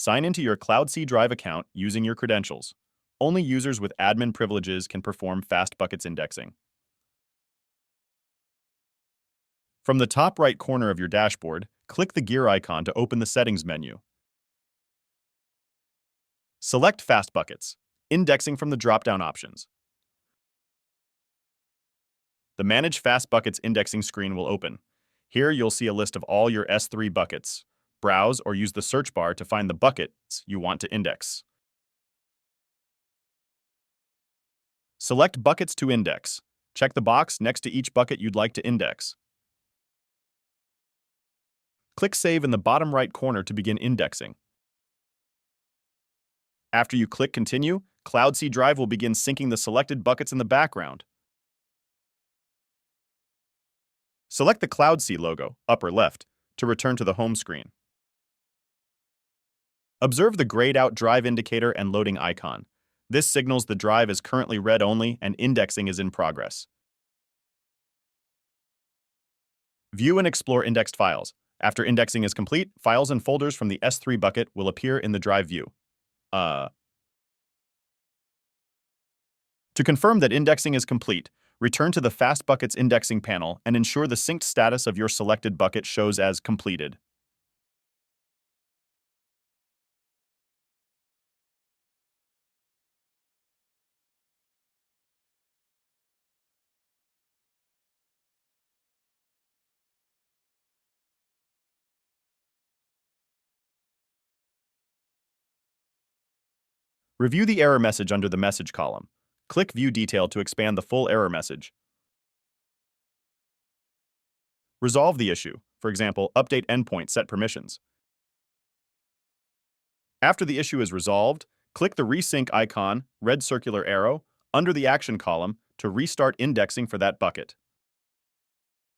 Sign into your CloudSee Drive account using your credentials. Only users with admin privileges can perform fast buckets indexing. From the top right corner of your dashboard, click the gear icon to open the Settings menu. Select Fast Buckets, indexing from the drop-down options. The Manage Fast Buckets indexing screen will open. Here you'll see a list of all your S3 buckets. Browse or use the search bar to find the buckets you want to index. Select Buckets to Index. Check the box next to each bucket you'd like to index. Click Save in the bottom right corner to begin indexing. After you click Continue, CloudSee Drive will begin syncing the selected buckets in the background. Select the CloudSee logo, upper left, to return to the home screen. Observe the grayed-out drive indicator and loading icon. This signals the drive is currently read-only and indexing is in progress. View and explore indexed files. After indexing is complete, files and folders from the S3 bucket will appear in the drive view. To confirm that indexing is complete, return to the Fast Buckets indexing panel and ensure the synced status of your selected bucket shows as completed. Review the error message under the message column. Click View Detail to expand the full error message. Resolve the issue, for example, update endpoint set permissions. After the issue is resolved, click the Resync icon, red circular arrow, under the action column to restart indexing for that bucket.